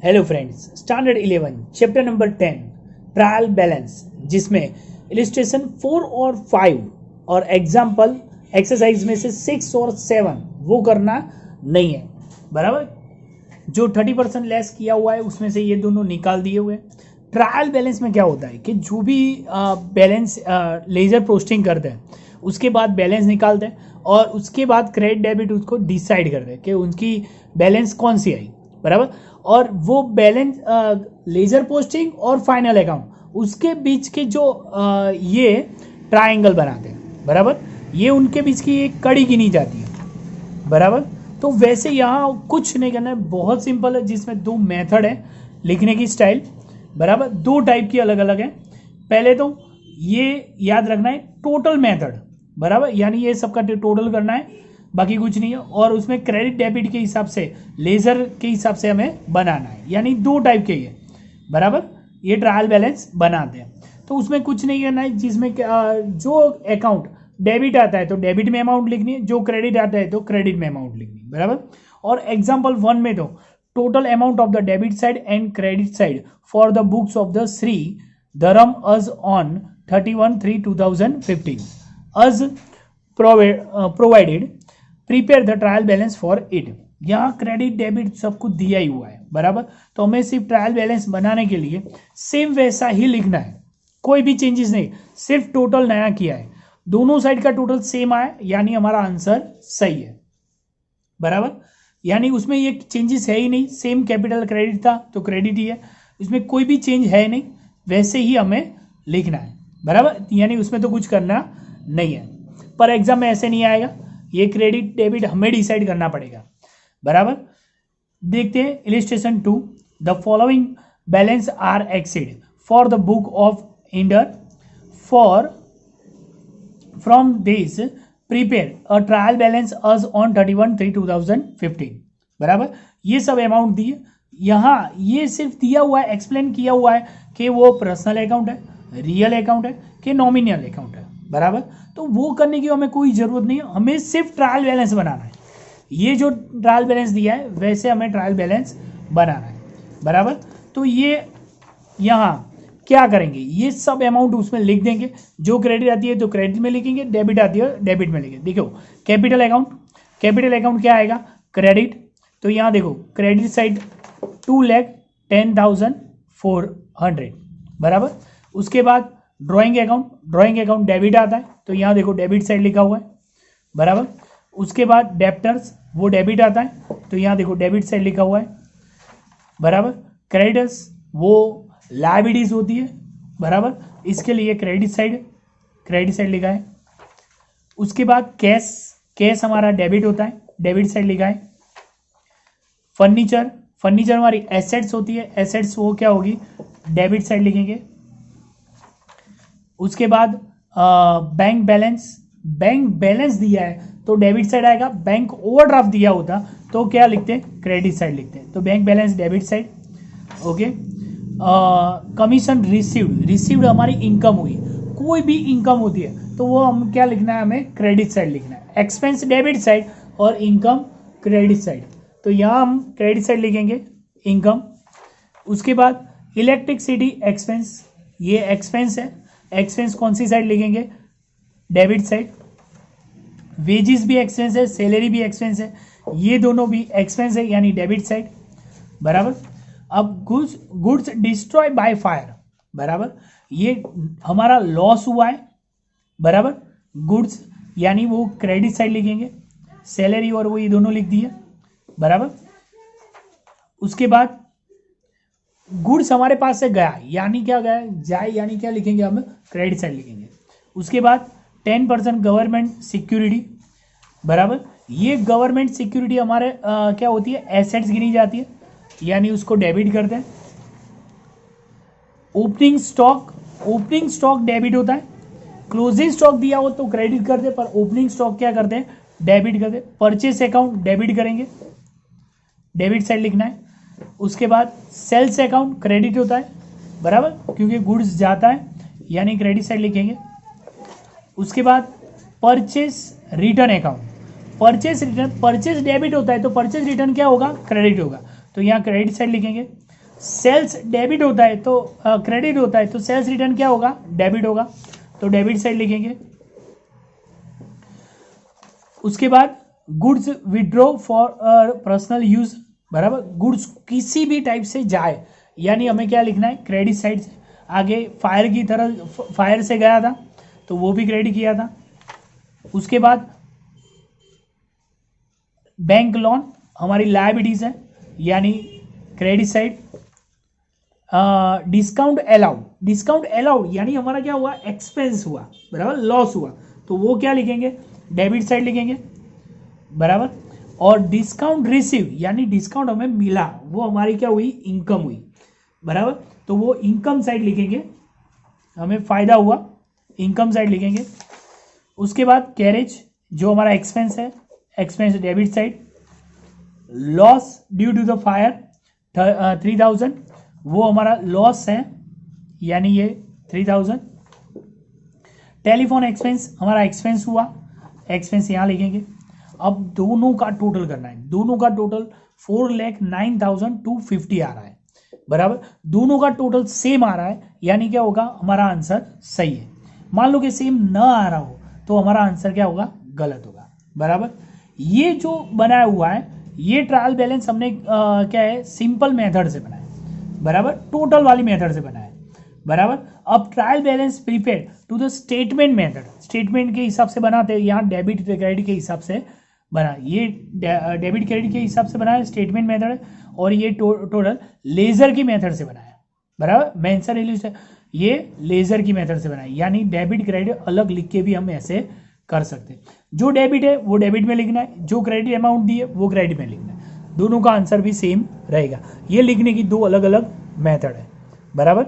Hello friends, standard 11 chapter number 10 trial balance, जिसमें illustration 4 और 5 और एग्जाम्पल एक्सरसाइज में से 6 और 7 वो करना नहीं है। बराबर, जो 30% लेस किया हुआ है उसमें से ये दोनों निकाल दिए हुए हैं। ट्रायल बैलेंस में क्या होता है कि जो भी बैलेंस लेजर पोस्टिंग करते हैं उसके बाद बैलेंस निकालते हैं और उसके बाद क्रेडिट डेबिट उसको डिसाइड करते हैं कि उनकी बैलेंस कौन सी आई। बराबर, और वो बैलेंस लेजर पोस्टिंग और फाइनल अकाउंट उसके बीच के जो ये ट्रायंगल बनाते हैं। बराबर, ये उनके बीच की एक कड़ी गिनी जाती है। बराबर, तो वैसे यहाँ कुछ नहीं करना है, बहुत सिंपल है, जिसमें दो मेथड है लिखने की स्टाइल। बराबर, दो टाइप की अलग अलग है। पहले तो ये याद रखना है टोटल मेथड। बराबर, यानी ये सबका टोटल करना है, बाकी कुछ नहीं है। और उसमें क्रेडिट डेबिट के हिसाब से, लेजर के हिसाब से हमें बनाना है, यानी दो टाइप के ये। बराबर, ये ट्रायल बैलेंस बनाते हैं तो उसमें कुछ नहीं करना है। जिसमें जो अकाउंट डेबिट आता है तो डेबिट में अमाउंट लिखनी है, जो क्रेडिट आता है तो क्रेडिट में अमाउंट लिखनी है। बराबर, और एग्जाम्पल 1 में तो total amount of the debit side and credit side for the books of the Shri Dharam as on 31/3/2015 as provided prepare the trial balance for it. यहाँ क्रेडिट डेबिट सब कुछ दिया ही हुआ है। बराबर, तो हमें सिर्फ ट्रायल बैलेंस बनाने के लिए सेम वैसा ही लिखना है, कोई भी चेंजेस नहीं, सिर्फ टोटल नया किया है। दोनों साइड का टोटल सेम आया, यानी हमारा आंसर सही है। बराबर, यानी उसमें ये चेंजेस है ही नहीं, सेम कैपिटल क्रेडिट था तो क्रेडिट ही है, इसमें कोई भी चेंज है नहीं, वैसे ही हमें लिखना है। बराबर, यानी उसमें तो कुछ करना नहीं है। पर एग्जाम में ऐसे नहीं आएगा, ये क्रेडिट डेबिट हमें डिसाइड करना पड़ेगा। बराबर, देखते हैं illustration 2। The following balance are exceed for the book of Inder for from this prepare a trial balance as on 31/3/2015। बराबर, ये सब अमाउंट दिए, यहाँ ये सिर्फ दिया हुआ है, एक्सप्लेन किया हुआ है कि वो पर्सनल अकाउंट है, रियल अकाउंट है कि नॉमिनल अकाउंट है। बराबर, तो वो करने की हमें कोई ज़रूरत नहीं है, हमें सिर्फ ट्रायल बैलेंस बनाना है। ये जो ट्रायल बैलेंस दिया है वैसे हमें ट्रायल बैलेंस बनाना है। बराबर, तो ये यहाँ क्या करेंगे, ये सब अमाउंट उसमें लिख देंगे। जो क्रेडिट आती है तो क्रेडिट में लिखेंगे, डेबिट आती है डेबिट में लिखेंगे। देखो कैपिटल अकाउंट क्या आएगा, क्रेडिट। तो यहाँ देखो क्रेडिट साइड 2,10,400। बराबर, उसके बाद ड्राइंग अकाउंट डेबिट आता है तो यहाँ देखो डेबिट साइड लिखा हुआ है। बराबर, उसके बाद डेप्टर्स वो डेबिट आता है तो यहाँ देखो डेबिट साइड लिखा हुआ है। बराबर, क्रेडिटर्स वो लायबिलिटीज होती है। बराबर, इसके लिए क्रेडिट साइड लिखा है। उसके बाद कैश हमारा डेबिट होता है, डेबिट साइड लिखा है। फर्नीचर हमारी एसेट्स होती है, एसेट्स वो क्या होगी, डेबिट साइड लिखेंगे। उसके बाद बैंक बैलेंस दिया है तो डेबिट साइड आएगा। बैंक ओवरड्राफ्ट दिया होता तो क्या लिखते हैं, क्रेडिट साइड लिखते हैं, तो bank balance debit side. Okay, commission received हमारी इनकम हुई, कोई भी इनकम होती है तो वो हम क्या लिखना है, हमें क्रेडिट साइड लिखना है। एक्सपेंस डेबिट साइड और इनकम क्रेडिट साइड, तो यहाँ हम क्रेडिट साइड लिखेंगे इनकम। उसके बाद इलेक्ट्रिसिटी एक्सपेंस, ये एक्सपेंस है, एक्सपेंस कौन सी साइड लिखेंगे, डेबिट साइड। वेजेस भी एक्सपेंस है, सैलरी भी एक्सपेंस है, ये दोनों भी एक्सपेंस है यानी डेबिट साइड। बराबर, अब गुड्स डिस्ट्रॉय बाय फायर। बराबर, ये हमारा लॉस हुआ है। बराबर, गुड्स यानी वो क्रेडिट साइड लिखेंगे, सैलरी और वो ये दोनों लिख दिए। बराबर, उसके बाद गुड्स हमारे पास से गया, यानी क्या गया, जाए यानी क्या लिखेंगे, हम क्रेडिट साइड लिखेंगे। उसके बाद 10% गवर्नमेंट सिक्योरिटी। बराबर, ये गवर्नमेंट सिक्योरिटी हमारे क्या होती है, एसेट्स गिनी जाती है, यानी उसको डेबिट करते हैं। ओपनिंग स्टॉक डेबिट होता है, क्लोजिंग स्टॉक दिया हो तो क्रेडिट करते हैं, पर ओपनिंग स्टॉक क्या करते हैं, डेबिट करते हैं। परचेस अकाउंट डेबिट करेंगे, डेबिट साइड लिखना है। उसके बाद सेल्स अकाउंट क्रेडिट होता है। बराबर, क्योंकि गुड्स जाता है यानी क्रेडिट साइड लिखेंगे। उसके बाद purchase return account, purchase debit होता है तो परचेस रिटर्न क्या होगा, क्रेडिट होगा, तो यहाँ क्रेडिट साइड लिखेंगे। सेल्स डेबिट होता है तो क्रेडिट होता है तो सेल्स रिटर्न क्या होगा, डेबिट होगा, तो डेबिट साइड लिखेंगे। उसके बाद goods withdraw for personal use, बराबर, गुड्स किसी भी टाइप से जाए यानी हमें क्या लिखना है, क्रेडिट साइड से। आगे फायर की तरह, फायर से गया था तो वो भी क्रेडिट किया था। उसके बाद बैंक लोन हमारी लायबिलिटीज है यानी credit side. Discount allowed, discount allowed यानी हमारा क्या हुआ, एक्सपेंस हुआ, बराबर, लॉस हुआ, तो वो क्या लिखेंगे, डेबिट साइड लिखेंगे, बराबर। और डिस्काउंट रिसीव यानी डिस्काउंट हमें मिला, वो हमारी क्या हुई, इनकम हुई, बराबर, तो वो इनकम साइड लिखेंगे, हमें फायदा हुआ, इनकम साइड लिखेंगे। उसके बाद कैरेज जो हमारा एक्सपेंस है, expense debit side. Loss due to the fire 3000, वो हमारा लॉस है यानी ये 3000। टेलीफोन एक्सपेंस हमारा एक्सपेंस हुआ, एक्सपेंस यहाँ लिखेंगे। अब दोनों का टोटल करना है, दोनों का टोटल 4,09,250 आ रहा है, बराबर, दोनों का टोटल सेम आ रहा है यानी क्या होगा, हमारा आंसर सही है। मान लो कि सेम ना आ रहा हो तो हमारा आंसर क्या होगा, गलत होगा, बराबर। ये जो बनाया हुआ है ये ट्रायल बैलेंस हमने क्या है, सिंपल मेथड से बनाया, बराबर, टोटल वाली मेथड से बनाया, बराबर। अब trial balance prepare to the statement method, statement के हिसाब से बनाते हैं, यहाँ डेबिट क्रेडिट के हिसाब से बना, ये डेबिट क्रेडिट के हिसाब से बनाया स्टेटमेंट मेथड, और ये टोटल लेजर की मेथड से बनाया, बराबर, मेंशन इल्यूस्ट्रेशन ये लेजर की मेथड से बनाया, यानी डेबिट क्रेडिट अलग लिख के भी हम ऐसे कर सकते हैं। जो डेबिट है वो डेबिट में लिखना है, जो क्रेडिट अमाउंट दी है वो क्रेडिट में लिखना है, दोनों का आंसर भी सेम रहेगा। ये लिखने की दो अलग अलग मेथड है, बराबर।